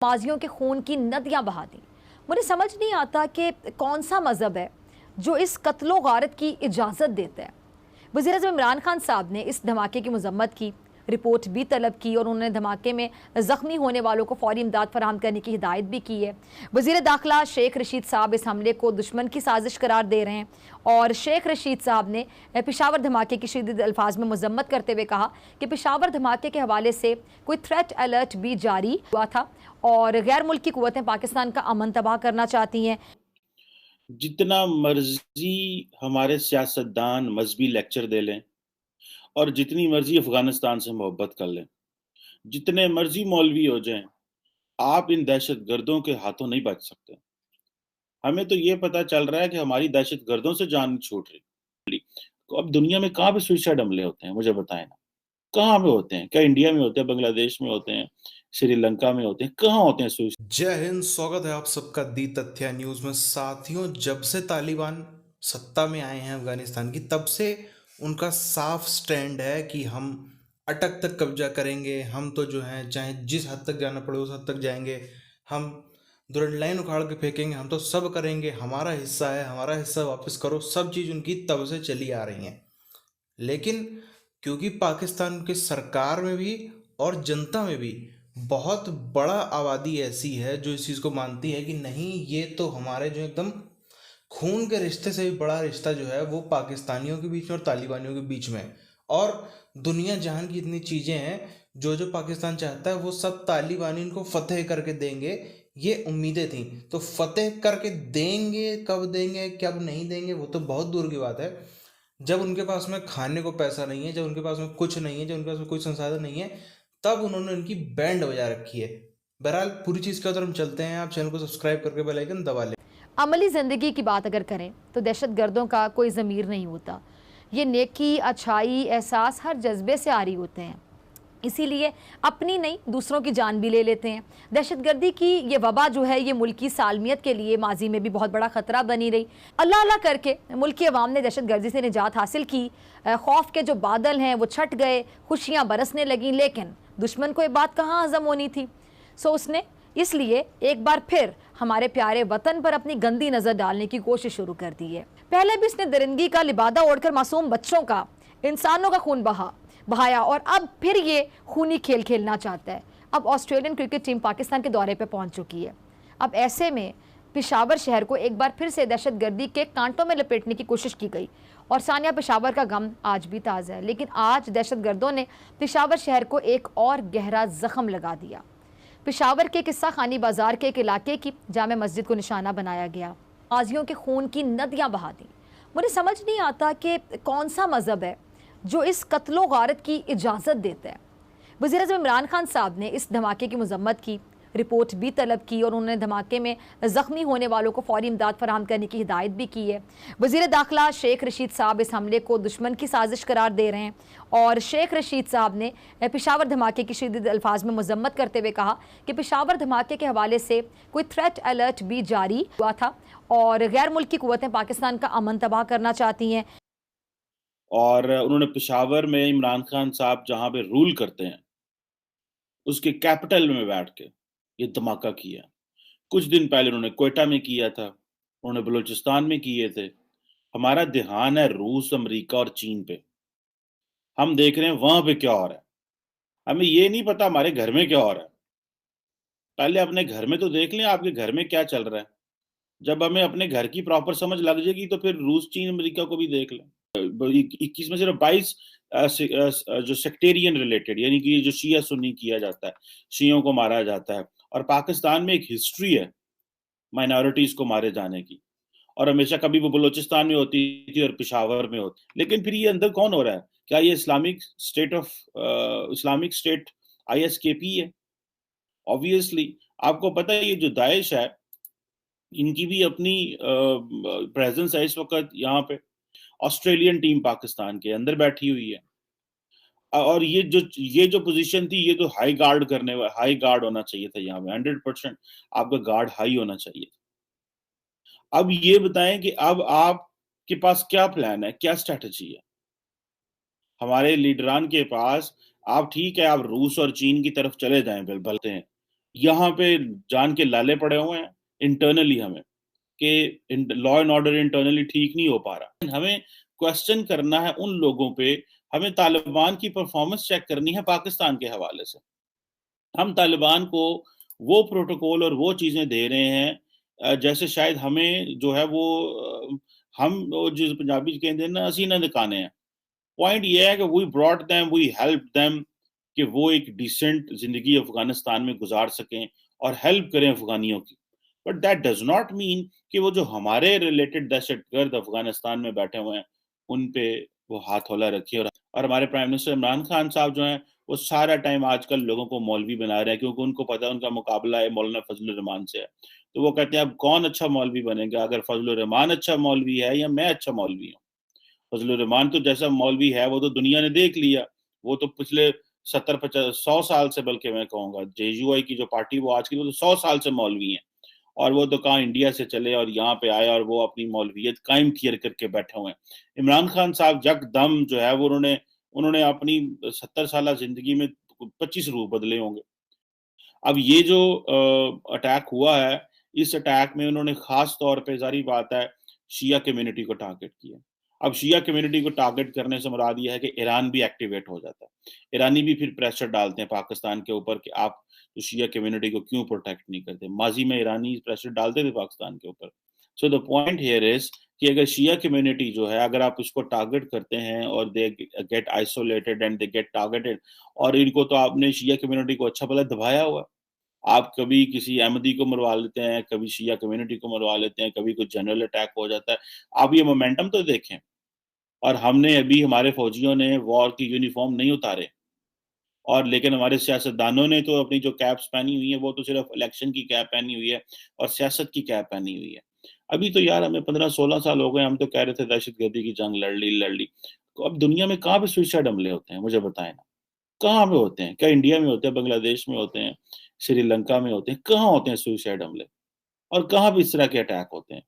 माजियों के खून की नदियां बहा दी। मुझे समझ नहीं आता कि कौन सा मजहब है जो इस कत्लो गारत की इजाज़त देता है। वज़ीर-ए-आज़म इमरान खान साहब ने इस धमाके की मजम्मत की, रिपोर्ट भी तलब की और उन्होंने धमाके में ज़ख्मी होने वालों को फौरी इमदाद फराहम करने की हिदायत भी की है। वज़ीर दाखिला शेख रशीद साहब इस हमले को दुश्मन की साजिश करार दे रहे हैं और शेख रशीद साहब ने पेशावर धमाके की शदीद अल्फाज में मजम्मत करते हुए कहा कि पेशावर धमाके के हवाले से कोई थ्रेट अलर्ट भी जारी हुआ था और गैर मुल्की कुव्वतें पाकिस्तान का अमन तबाह करना चाहती हैं। जितना मर्जी हमारे सियासतदान मजहबी लेक्चर दे लें और जितनी मर्जी अफगानिस्तान से मोहब्बत कर लें, जितने मर्जी मौलवी हो जाएं, आप इन दहशतगर्दों के हाथों नहीं बच सकते। हमें तो ये पता चल रहा है कि हमारी दहशतगर्दों से जान नहीं छूट रही। तो अब दुनिया में कहाँ पे सुसाइड हमले होते हैं, मुझे बताएं ना। कहाँ पे होते हैं? क्या इंडिया में होते हैं, बांग्लादेश में होते हैं, श्रीलंका में होते हैं? कहाँ होते हैं सुसाइड? जय हिंद। स्वागत है आप सबका दी तथ्य न्यूज़ में। साथियों, जब से तालिबान सत्ता में आए हैं अफगानिस्तान की, तब से उनका साफ स्टैंड है कि हम अटक तक कब्जा करेंगे। हम तो जो है चाहे जिस हद तक जाना पड़े उस हद तक जाएंगे। हम दुरंड लाइन उखाड़ के फेंकेंगे, हम तो सब करेंगे। हमारा हिस्सा है, हमारा हिस्सा वापस करो। सब चीज़ उनकी तब से चली आ रही हैं। लेकिन क्योंकि पाकिस्तान की सरकार में भी और जनता में भी बहुत बड़ा आबादी ऐसी है जो इस चीज़ को मानती है कि नहीं, ये तो हमारे जो एकदम खून के रिश्ते से भी बड़ा रिश्ता जो है वो पाकिस्तानियों के बीच में और तालिबानियों के बीच में है। और दुनिया जहान की इतनी चीज़ें हैं जो जो पाकिस्तान चाहता है वो सब तालिबानी इनको फतेह करके देंगे। ये उम्मीदें थी, तो फतेह करके देंगे। कब देंगे कब नहीं देंगे वो तो बहुत दूर की बात है। जब उनके पास में खाने को पैसा नहीं है, जब उनके पास में कुछ नहीं है, जब उनके पास में कोई संसाधन नहीं है, तब उन्होंने इनकी बैंड बजा रखी है। बहरहाल पूरी चीज़ की तरफ हम चलते हैं। आप चैनल को सब्सक्राइब करके बेल आइकन दबा लें। अमली ज़िंदगी की बात अगर करें तो दहशत गर्दों का कोई ज़मीर नहीं होता। ये नेकी, अच्छाई, एहसास हर जज्बे से आरी होते हैं, इसीलिए अपनी नहीं दूसरों की जान भी ले लेते हैं। दहशतगर्दी की ये वबा जो है ये मुल्क की सालमियत के लिए माजी में भी बहुत बड़ा ख़तरा बनी रही। अल्लाह अल्लाह करके मुल्क की अवाम ने दहशतगर्दी से निजात हासिल की। खौफ के जो बादल हैं वो छट गए, खुशियाँ बरसने लगीं, लेकिन दुश्मन को ये बात कहाँ हज़म होनी थी। सो उसने इसलिए एक बार फिर हमारे प्यारे वतन पर अपनी गंदी नज़र डालने की कोशिश शुरू कर दी है। पहले भी इसने दरिंदगी का लिबादा ओढ़कर मासूम बच्चों का, इंसानों का खून बहाया और अब फिर ये खूनी खेल खेलना चाहता है। अब ऑस्ट्रेलियन क्रिकेट टीम पाकिस्तान के दौरे पर पहुंच चुकी है। अब ऐसे में पेशावर शहर को एक बार फिर से दहशतगर्दी के कांटों में लपेटने की कोशिश की गई और सानिया पेशावर का गम आज भी ताज़ा है। लेकिन आज दहशतगर्दों ने पेशावर शहर को एक और गहरा जख्म लगा दिया। पेशावर के किस्सा खानी बाजार के एक इलाके की जामे मस्जिद को निशाना बनाया गया। गाजियों के खून की नदियां बहा दी। मुझे समझ नहीं आता कि कौन सा मजहब है जो इस कत्लो गारत की इजाज़त देता है। वज़ीर-ए-आज़म इमरान खान साहब ने इस धमाके की मजम्मत की, रिपोर्ट भी तलब की और उन्होंने धमाके में ज़ख्मी होने वालों को फौरी इमदाद फराहम करने की हिदायत भी की है। वज़ीर दाखिला शेख रशीद साहब इस हमले को दुश्मन की साजिश करार दे रहे हैं और शेख रशीद साहब ने पेशावर धमाके की शदीद अल्फाज में मजम्मत करते हुए कहा कि पेशावर धमाके के हवाले से कोई थ्रेट अलर्ट भी जारी हुआ था और गैर मुल्की कुव्वतें पाकिस्तान का अमन तबाह करना चाहती हैं। और उन्होंने पेशावर में इमरान खान साहब जहाँ पे रूल करते हैं, उसके कैपिटल में बैठ के ये धमाका किया। कुछ दिन पहले उन्होंने क्वेटा में किया था, उन्होंने बलूचिस्तान में किए थे। हमारा ध्यान है रूस, अमेरिका और चीन पे। हम देख रहे हैं वहां पे क्या हो रहा है। हमें ये नहीं पता हमारे घर में क्या हो रहा है। पहले अपने घर में तो देख लें आपके घर में क्या चल रहा है। जब हमें अपने घर की प्रॉपर समझ लग जाएगी तो फिर रूस, चीन, अमेरिका को भी देख लें। 21 में सिर्फ 22 जो सेक्टेरियन रिलेटेड, यानी कि जो शिया सुन्नी किया जाता है, शियों को मारा जाता है। और पाकिस्तान में एक हिस्ट्री है माइनॉरिटीज को मारे जाने की, और हमेशा कभी वो बलूचिस्तान में होती थी और पेशावर में होती। लेकिन फिर ये अंदर कौन हो रहा है? क्या ये इस्लामिक स्टेट ISKP है? ऑब्वियसली आपको पता है ये जो दाइश है, इनकी भी अपनी प्रेजेंस है इस वक्त यहाँ पे। ऑस्ट्रेलियन टीम पाकिस्तान के अंदर बैठी हुई है। और ये जो पोजीशन थी, ये तो हाई गार्ड होना चाहिए था यहाँ पे। 100% आपका गार्ड हाई होना चाहिए। अब ये बताएं कि अब आपके पास क्या प्लान है, क्या स्ट्रेटजी है हमारे लीडरान के पास। आप ठीक है, आप रूस और चीन की तरफ चले जाएं, बलते हैं, यहाँ पे जान के लाले पड़े हुए हैं इंटरनली हमें कि लॉ एंड ऑर्डर इंटरनली ठीक नहीं हो पा रहा। हमें क्वेश्चन करना है उन लोगों पे, हमें तालिबान की परफॉर्मेंस चेक करनी है पाकिस्तान के हवाले से। हम तालिबान को वो प्रोटोकॉल और वो चीजें दे रहे हैं जैसे शायद हमें जो है वो हम वो जो पंजाबी कहते हैं ना, असी ना दिखाने हैं। पॉइंट ये है कि we brought them, we help them कि वो एक डिसेंट जिंदगी अफगानिस्तान में गुजार सकें और हेल्प करें अफगानियों की। But that does not mean कि वो जो हमारे रिलेटेड दहशतगर्द अफगानिस्तान में बैठे हुए हैं उन पे वो हाथ हौला रखिए। और हमारे प्राइम मिनिस्टर इमरान खान साहब जो हैं वो सारा टाइम आजकल लोगों को मौलवी बना रहे हैं, क्योंकि उनको पता है उनका मुकाबला है मौलाना फजलुर रहमान से है। तो वो कहते हैं अब कौन अच्छा मौलवी बनेगा, अगर फजलुर रहमान अच्छा मौलवी है या मैं अच्छा मौलवी हूँ। फजलुर रहमान तो जैसा मौलवी है वो तो दुनिया ने देख लिया। वो तो पिछले 70-50-100 साल से, बल्कि मैं कहूंगा जेयूआई की जो पार्टी वो आज की, वो तो 100 साल से मौलवी है। और वो तो कहाँ इंडिया से चले और यहाँ पे आए और वो अपनी मौलवियत कायम किए करके बैठे हुए हैं। इमरान खान साहब यकदम जो है वो उन्होंने उन्होंने अपनी 70 साल जिंदगी में 25 रूप बदले होंगे। अब ये जो अटैक हुआ है, इस अटैक में उन्होंने खास तौर पे, जारी बात है, शिया कम्युनिटी को टारगेट किया। अब शिया कम्युनिटी को टारगेट करने से मुराद ये है कि ईरान भी एक्टिवेट हो जाता है। ईरानी भी फिर प्रेशर डालते हैं पाकिस्तान के ऊपर कि आप तो शिया कम्युनिटी को क्यों प्रोटेक्ट नहीं करते। माजी में ईरानी प्रेशर डालते थे पाकिस्तान के ऊपर। So the point here is कि अगर शिया कम्युनिटी जो है, अगर आप उसको टारगेट करते हैं और they get isolated and they get targeted, और इनको तो आपने शिया कम्युनिटी को अच्छा भला दबाया हुआ है। आप कभी किसी अहमदी को मरवा लेते हैं, कभी शिया कम्युनिटी को मरवा लेते हैं, कभी कुछ जनरल अटैक हो जाता है। आप ये मोमेंटम तो देखें। और हमने अभी, हमारे फौजियों ने वॉर की यूनिफॉर्म नहीं उतारे, और लेकिन हमारे सियासतदानों ने तो अपनी जो कैप्स पहनी हुई है वो तो सिर्फ इलेक्शन की कैप पहनी हुई है और सियासत की कैप पहनी हुई है। अभी तो यार हमें 15-16 साल हो गए, हम तो कह रहे थे दहशतगर्दी की जंग लड़ ली। तो अब दुनिया में कहाँ पे सुइसाइड हमले होते हैं, मुझे बताएं ना। कहाँ पे होते हैं? क्या इंडिया में होते हैं, बांग्लादेश में होते हैं, श्रीलंका में होते हैं? कहाँ होते हैं सुइसाइड हमले? और कहाँ पे इस तरह के अटैक होते हैं?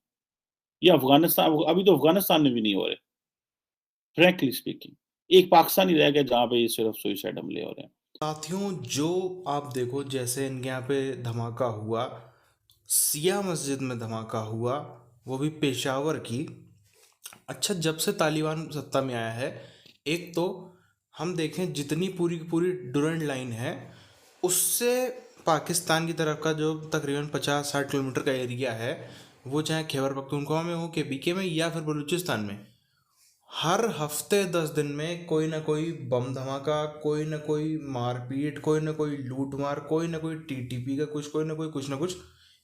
ये अफगानिस्तान, अभी तो अफगानिस्तान में भी नहीं हो रहे, फ्रैंकली स्पीकिंग। एक पाकिस्तान ही रह गया जहाँ पे ये सिर्फ सुइसाइड हमले हो रहे हैं। साथियों, जो आप देखो जैसे इनके यहाँ पे धमाका हुआ, सिया मस्जिद में धमाका हुआ, वो भी पेशावर की। अच्छा, जब से तालिबान सत्ता में आया है, एक तो हम देखें जितनी पूरी की पूरी डुरंड लाइन है, उससे पाकिस्तान की तरफ का जो तकरीबन 50-60 किलोमीटर का एरिया है, वो चाहे खैबर पख्तूनख्वा में हो के पीके में या फिर बलूचिस्तान में, हर हफ्ते 10 दिन में कोई ना कोई बम धमाका, कोई ना कोई मारपीट, कोई ना कोई लूटमार, कोई ना कोई टीटीपी का कुछ, कोई ना कोई कुछ ना कुछ,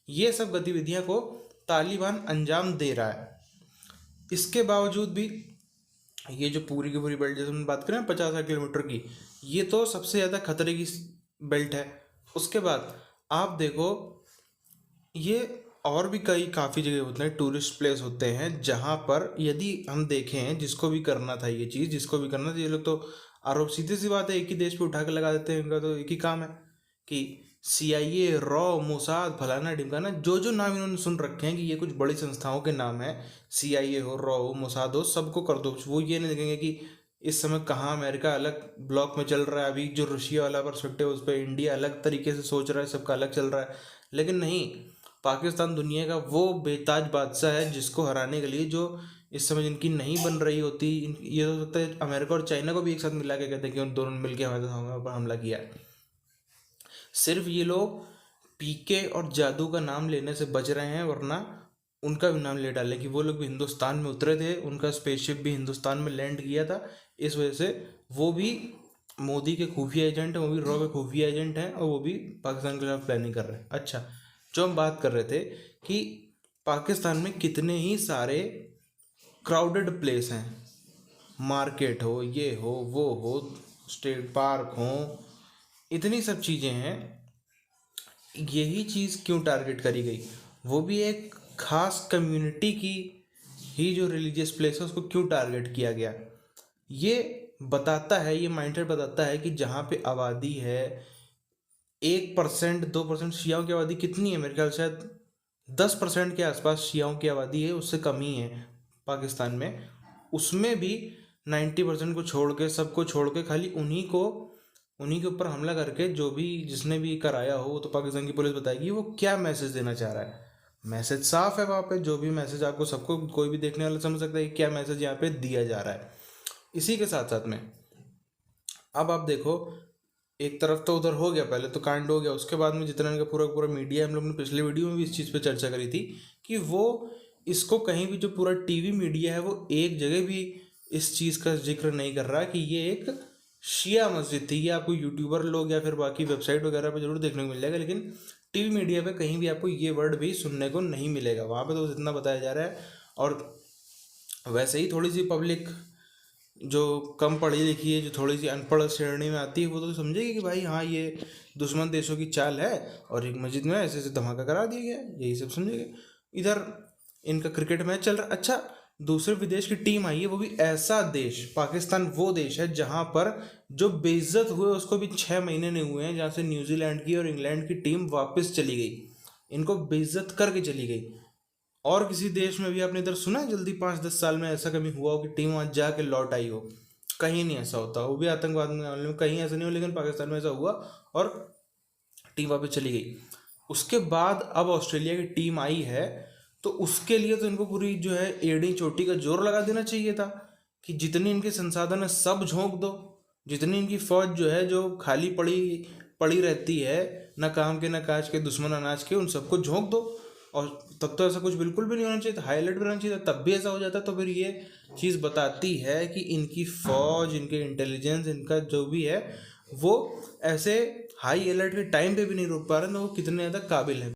ये सब गतिविधियां को तालिबान अंजाम दे रहा है। इसके बावजूद भी ये जो पूरी की पूरी बेल्ट, जैसे हम बात करें 50-60 किलोमीटर की, ये तो सबसे ज़्यादा खतरे की बेल्ट है। उसके बाद आप देखो, ये और भी कई काफ़ी जगह होते हैं, टूरिस्ट प्लेस होते हैं, जहाँ पर यदि हम देखें, जिसको भी करना था ये चीज़, जिसको भी करना था, ये लोग तो आरोप, सीधी सी बात है, एक ही देश पे उठा के लगा देते हैं। इनका तो एक ही काम है कि CIA, रॉ, मोसाद, फलाना ढिमकाना, जो जो नाम इन्होंने सुन रखे हैं कि ये कुछ बड़ी संस्थाओं के नाम है, CIA हो, रॉ हो, मोसाद हो, सबको कर दो। वो ये नहीं देखेंगे कि इस समय कहाँ अमेरिका अलग ब्लॉक में चल रहा है, अभी जो रशिया वाला पर्सपेक्टिव उस पर इंडिया अलग तरीके से सोच रहा है, सबका अलग चल रहा है। लेकिन नहीं, पाकिस्तान दुनिया का वो बेताज बादशाह है जिसको हराने के लिए, जो इस समय जिनकी नहीं बन रही होती, ये हो सकता है अमेरिका और चाइना को भी एक साथ मिला के कहते हैं कि उन दोनों ने मिलकर हमारे ऊपर हमला किया है। सिर्फ ये लोग पीके और जादू का नाम लेने से बच रहे हैं, वरना उनका भी नाम ले डालें कि वो लोग भी हिंदुस्तान में उतरे थे, उनका स्पेसशिप भी हिंदुस्तान में लैंड किया था। इस वजह से वो भी मोदी के खुफिया एजेंट हैं, वो भी रॉ के खुफिया एजेंट हैं, और वो भी पाकिस्तान के खिलाफ प्लानिंग कर रहे हैं। अच्छा, जो हम बात कर रहे थे कि पाकिस्तान में कितने ही सारे क्राउडेड प्लेस हैं, मार्केट हो, ये हो, वो हो, स्टेट पार्क हो, इतनी सब चीज़ें हैं। यही चीज़ क्यों टारगेट करी गई? वो भी एक खास कम्युनिटी की ही जो रिलीजियस प्लेस है उसको क्यों टारगेट किया गया? ये बताता है, ये माइंडसेट बताता है कि जहाँ पे आबादी है 1%, 2% शियाओं की आबादी कितनी है, मेरे ख्याल से शायद 10% के आसपास शियाओं की आबादी है, उससे कम ही है पाकिस्तान में। उसमें भी 90% को छोड़ के, सबको छोड़ के, खाली उन्हीं को उन्हीं के ऊपर हमला करके जो भी जिसने भी कराया हो वो तो पाकिस्तान की पुलिस बताएगी वो क्या मैसेज देना चाह रहा है। मैसेज साफ है वहाँ पे, जो भी मैसेज आपको सबको कोई भी देखने वाला समझ सकता है कि क्या मैसेज यहाँ पे दिया जा रहा है। इसी के साथ साथ में अब आप देखो, एक तरफ तो उधर हो गया, पहले तो कांड हो गया, उसके बाद में जितना इनका पूरा पूरा मीडिया, हम लोग ने पिछले वीडियो में भी इस चीज़ पे चर्चा करी थी कि वो इसको कहीं भी जो पूरा टीवी मीडिया है वो एक जगह भी इस चीज़ का जिक्र नहीं कर रहा कि ये एक शिया मस्जिद थी। ये आपको यूट्यूबर लोग या फिर बाकी वेबसाइट वगैरह पे जरूर देखने को मिल जाएगा, लेकिन टीवी मीडिया पे कहीं भी आपको ये वर्ड भी सुनने को नहीं मिलेगा। वहाँ पे तो इतना बताया जा रहा है। और वैसे ही थोड़ी सी पब्लिक जो कम पढ़ी लिखी है, जो थोड़ी सी अनपढ़ श्रेणी में आती है, वो तो समझेगी कि भाई हाँ ये दुश्मन देशों की चाल है और एक मस्जिद में ऐसे ऐसे धमाका करा दिया गया, यही सब समझेंगे। इधर इनका क्रिकेट मैच चल रहा, अच्छा दूसरे विदेश की टीम आई है, वो भी ऐसा देश, पाकिस्तान वो देश है जहाँ पर जो बेइज्जत हुए उसको भी 6 महीने नहीं हुए हैं, जहाँ से न्यूजीलैंड की और इंग्लैंड की टीम वापस चली गई, इनको बेइज्जत करके चली गई। और किसी देश में भी आपने इधर सुना है जल्दी 5-10 साल में ऐसा कभी हुआ हो कि टीम वहाँ जाके लौट आई हो? कहीं नहीं ऐसा होता, वो भी आतंकवाद में कहीं ऐसा नहीं हो, लेकिन पाकिस्तान में ऐसा हुआ और टीम वापस चली गई। उसके बाद अब ऑस्ट्रेलिया की टीम आई है, तो उसके लिए तो इनको पूरी जो है एड़ी चोटी का जोर लगा देना चाहिए था कि जितनी इनके संसाधन है सब झोंक दो, जितनी इनकी फौज जो है जो खाली पड़ी पड़ी रहती है, न काम के न काज के, दुश्मन अनाज के, उन सबको झोंक दो। और तब तो ऐसा कुछ बिल्कुल भी नहीं होना चाहिए था, हाईलाइट भी रहना चाहिए था, तब भी ऐसा हो जाता। तो फिर ये चीज़ बताती है कि इनकी फौज, इनके इंटेलिजेंस, इनका जो भी है वो ऐसे हाई अलर्ट के टाइम पे भी नहीं रोक पा रहे, तो वो कितने ज़्यादा काबिल है।